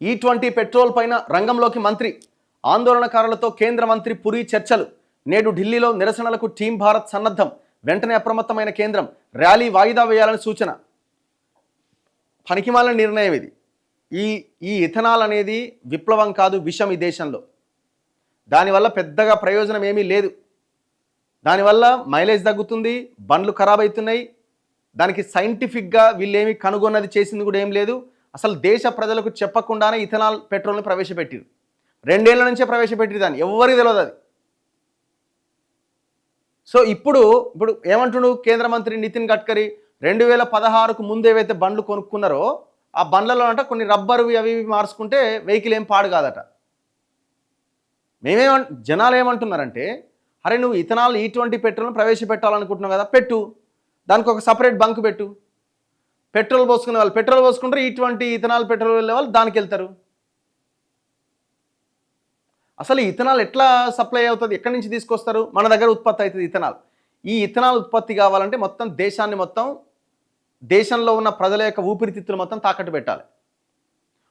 E20 petrol పైన రంగంలోకి మంత్రి, ఆందోళనకారులతో కేంద్ర మంత్రి పురి చర్చలు. నేడు ఢిల్లీలో నిరసనలకు టీం భారత్ సన్నద్ధం. వెంటనే అప్రమత్తమైన కేంద్రం, ర్యాలీ వాయిదా వేయాలని సూచన. పనికిమాలిన నిర్ణయం ఇది. ఈ ఇథనాల్ అనేది విప్లవం కాదు, విషం ఈ దేశంలో. దానివల్ల పెద్దగా ప్రయోజనం ఏమీ లేదు. దానివల్ల మైలేజ్ తగ్గుతుంది, బండ్లు ఖరాబ్ అవుతున్నాయి. దానికి సైంటిఫిక్గా వీళ్ళేమి కనుగొన్నది చేసింది కూడా ఏం లేదు. అసలు దేశ ప్రజలకు చెప్పకుండానే ఇథనాల్ పెట్రోల్ని ప్రవేశపెట్టారు. 2 ఏళ్ల నుంచే ప్రవేశపెట్టారు, దాన్ని ఎవరికి తెలియదు అది. సో ఇప్పుడు ఏమంటున్నాడు కేంద్ర మంత్రి నితిన్ గడ్కరీ, 2016కు ముందు ఏవైతే బండ్లు కొనుక్కున్నారో ఆ బండ్లలో అంట కొన్ని రబ్బర్వి అవి మార్చుకుంటే వెహికల్ ఏం పాడు కాదట. జనాలు ఏమంటున్నారంటే, అరే నువ్వు ఇథనాల్ E20 పెట్రోల్ని ప్రవేశపెట్టాలనుకుంటున్నావు కదా, పెట్టు, దానికి ఒక సపరేట్ బంక్ పెట్టు. పెట్రోల్ పోసుకునే వాళ్ళు పెట్రోల్ పోసుకుంటారు, E20 ఇథనాల్ పెట్రోల్ వెళ్ళే వాళ్ళు దానికి వెళ్తారు. అసలు ఇథనాల్ ఎట్లా సప్లై అవుతుంది, ఎక్కడి నుంచి తీసుకొస్తారు? మన దగ్గర ఉత్పత్తి అవుతుంది ఇథనాల్. ఈ ఇథనాల్ ఉత్పత్తి కావాలంటే మొత్తం దేశంలో ఉన్న ప్రజల యొక్క ఊపిరితిత్తులు మొత్తం తాకట్టు పెట్టాలి.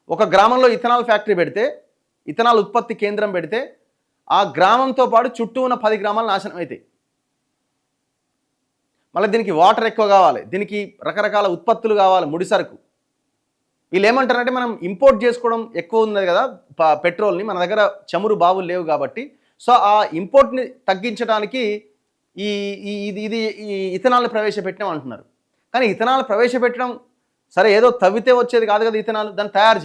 ఒక గ్రామంలో ఇథనాల్ ఫ్యాక్టరీ పెడితే, ఇథనాల్ ఉత్పత్తి కేంద్రం పెడితే ఆ గ్రామంతో పాటు చుట్టూ ఉన్న 10 గ్రామాలు నాశనం అవుతాయి. మళ్ళీ దీనికి వాటర్ ఎక్కువ కావాలి, దీనికి రకరకాల ఉత్పత్తులు కావాలి, ముడిసరుకు. వీళ్ళు ఏమంటారంటే మనం ఇంపోర్ట్ చేసుకోవడం ఎక్కువ ఉన్నది కదా పెట్రోల్ని, మన దగ్గర చమురు బావులు లేవు కాబట్టి, సో ఆ ఇంపోర్ట్ని తగ్గించడానికి ఇది ఇథనాల్ని ప్రవేశపెట్టినాం అంటున్నారు. కానీ ఇథనాల్ ప్రవేశపెట్టడం సరే, ఏదో తవ్వితే వచ్చేది కాదు కదా ఇథనాల్, దాన్ని తయారు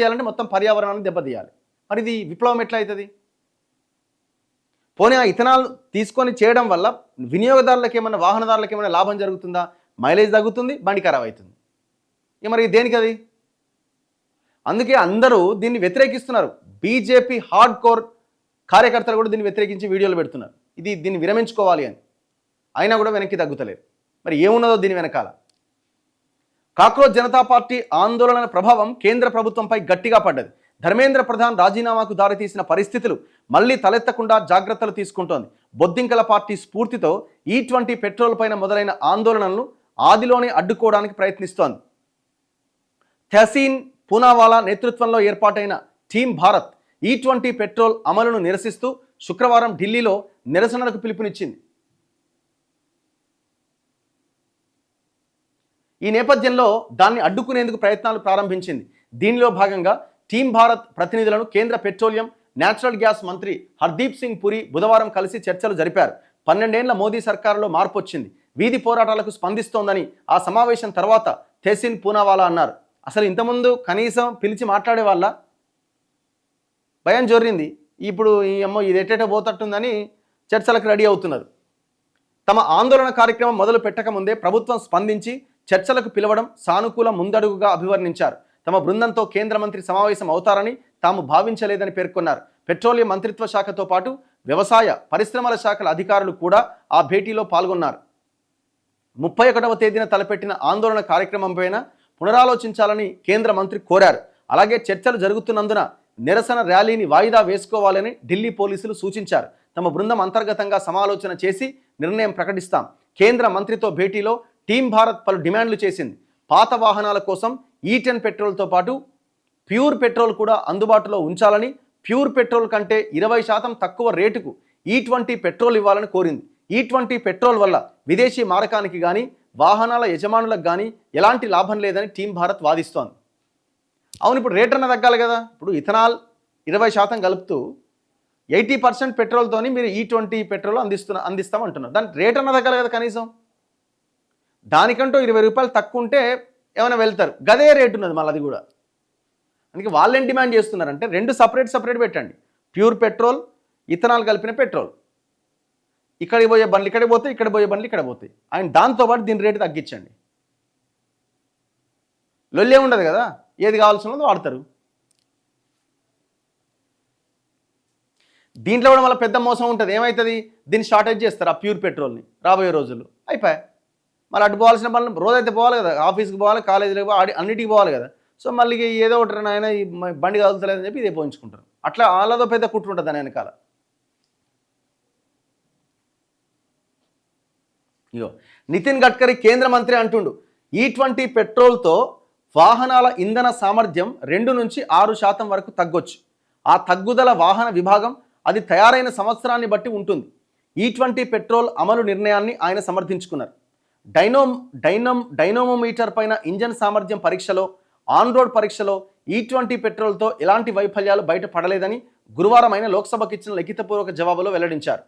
చేయాలంటే మొత్తం పర్యావరణాన్ని దెబ్బతీయాలి. మరి ఇది విప్లవం ఎట్లా అవుతుంది? పోనీ ఆ ఇథనాల్ తీసుకొని చేయడం వల్ల వినియోగదారులకు ఏమైనా, వాహనదారులకు ఏమైనా లాభం జరుగుతుందా? మైలేజ్ తగ్గుతుంది, బండి ఖరాబ్ అవుతుంది. మరి దేనికి అది? అందుకే అందరూ దీన్ని వ్యతిరేకిస్తున్నారు. బీజేపీ హార్డ్ కోర్ కార్యకర్తలు కూడా దీన్ని వ్యతిరేకించి వీడియోలు పెడుతున్నారు, దీన్ని విరమించుకోవాలి అని. అయినా కూడా వెనక్కి తగ్గుతలేరు. మరి ఏమున్నదో దీని వెనకాల? కాక్రోచ్ జనతా పార్టీ ఆందోళన ప్రభావం కేంద్ర ప్రభుత్వంపై గట్టిగా పడ్డది. ధర్మేంద్ర ప్రధాన్ రాజీనామాకు దారితీసిన పరిస్థితులు మళ్లీ తలెత్తకుండా జాగ్రత్తలు తీసుకుంటోంది. బొద్దింకల పార్టీ స్ఫూర్తితో E20 పెట్రోల్ పైన మొదలైన ఆందోళనలను ఆదిలోనే అడ్డుకోవడానికి ప్రయత్నిస్తోంది. తెహసీన్ పూనావాలా నేతృత్వంలో ఏర్పాటైన టీం భారత్ E20 పెట్రోల్ అమలును నిరసిస్తూ శుక్రవారం ఢిల్లీలో నిరసనలకు పిలుపునిచ్చింది. ఈ నేపథ్యంలో దాన్ని అడ్డుకునేందుకు ప్రయత్నాలు ప్రారంభించింది. దీనిలో భాగంగా టీం భారత్ ప్రతినిధులను కేంద్ర పెట్రోలియం, న్యాచురల్ గ్యాస్ మంత్రి హర్దీప్ సింగ్ పురి బుధవారం కలిసి చర్చలు జరిపారు. 12 ఏళ్ల మోదీ సర్కారులో మార్పు వచ్చింది, వీధి పోరాటాలకు స్పందిస్తోందని ఆ సమావేశం తర్వాత తెహసీన్ పూనావాలా అన్నారు. అసలు ఇంతకుముందు కనీసం పిలిచి మాట్లాడే వాళ్ళ భయం జొర్రింది. ఇప్పుడు ఇది ఎట్టేటో పోతట్టుందని చర్చలకు రెడీ అవుతున్నారు. తమ ఆందోళన కార్యక్రమం మొదలు పెట్టకముందే ప్రభుత్వం స్పందించి చర్చలకు పిలవడం సానుకూల ముందడుగుగా అభివర్ణించారు. తమ బృందంతో కేంద్ర మంత్రి సమావేశం అవుతారని తాము భావించలేదని పేర్కొన్నారు. పెట్రోలియం మంత్రిత్వ శాఖతో పాటు వ్యవసాయ, పరిశ్రమల శాఖల అధికారులు కూడా ఆ భేటీలో పాల్గొన్నారు. 31వ తేదీన తలపెట్టిన ఆందోళన కార్యక్రమంపైన పునరాలోచించాలని కేంద్ర మంత్రి కోరారు. అలాగే చర్చలు జరుగుతున్నందున నిరసన ర్యాలీని వాయిదా వేసుకోవాలని ఢిల్లీ పోలీసులు సూచించారు. తమ బృందం అంతర్గతంగా సమాలోచన చేసి నిర్ణయం ప్రకటిస్తాం. కేంద్ర మంత్రితో భేటీలో టీం భారత్ పలు డిమాండ్లు చేసింది. పాత వాహనాల కోసం E10 పెట్రోల్తో పాటు ప్యూర్ పెట్రోల్ కూడా అందుబాటులో ఉంచాలని, ప్యూర్ పెట్రోల్ కంటే 20% తక్కువ రేటుకు E20 పెట్రోల్ ఇవ్వాలని కోరింది. E20 పెట్రోల్ వల్ల విదేశీ మారకానికి కానీ, వాహనాల యజమానులకు కానీ ఎలాంటి లాభం లేదని టీం భారత్ వాదిస్తోంది. అవును, ఇప్పుడు రేట్ అన్న తగ్గాలి కదా. ఇప్పుడు ఇథనాల్ 20% కలుపుతూ 80% పెట్రోల్తోని మీరు E20 పెట్రోల్ అందిస్తామంటున్నారు. దాని రేట్ అన్న తగ్గాలి కదా కనీసం. దానికంటూ 20 రూపాయలు తక్కువ ఉంటే ఏమైనా వెళ్తారు, గదే రేటు ఉన్నది మళ్ళీ అది కూడా. అందుకే వాళ్ళేం డిమాండ్ చేస్తున్నారంటే 2 సపరేట్ పెట్టండి. ప్యూర్ పెట్రోల్, ఇథనాల్ కలిపిన పెట్రోల్. ఇక్కడికి పోయే బండ్లు ఇక్కడికి పోతాయి, ఇక్కడ పోయే బండ్లు ఇక్కడ పోతాయి. అండ్ దాంతోపాటు దీని రేటు తగ్గించండి. లొల్లే ఉండదు కదా, ఏది కావాల్సి ఉన్నదో వాడతారు. దీంట్లో కూడా మళ్ళీ పెద్ద మోసం ఉంటుంది. ఏమవుతుంది, దీన్ని షార్టేజ్ చేస్తారు ఆ ప్యూర్ పెట్రోల్ని రాబోయే రోజుల్లో. అయిపోయాయి. మళ్ళీ అటు పోవాల్సిన పనులు రోజైతే పోవాలి కదా, ఆఫీస్కి పోవాలి, కాలేజీకి పోవాలి, అన్నిటికీ పోవాలి కదా. సో మళ్ళీ ఏదో ఒకటి ఆయన ఈ బండి కదులుతలేదని చెప్పి ఇదే పోయించుకుంటారు. అట్లా వాళ్ళదో పెద్ద కుట్ర ఉంటుంది దాని వెనకాల. ఇగో నితిన్ గడ్కరీ కేంద్ర మంత్రి అంటుండు, E20 పెట్రోల్తో వాహనాల ఇంధన సామర్థ్యం 2 నుంచి 6% వరకు తగ్గొచ్చు. ఆ తగ్గుదల వాహన విభాగం అది తయారైన సంవత్సరాన్ని బట్టి ఉంటుంది. E20 పెట్రోల్ అమలు నిర్ణయాన్ని ఆయన సమర్థించుకున్నారు. డైనోమోమీటర్ పైన ఇంజన్ సామర్థ్యం పరీక్షలో, ఆన్ రోడ్ పరీక్షలో E20 పెట్రోల్తో ఎలాంటి వైఫల్యాలు బయటపడలేదని గురువారం ఆయన లోక్సభకు ఇచ్చిన లిఖితపూర్వక జవాబులో వెల్లడించారు.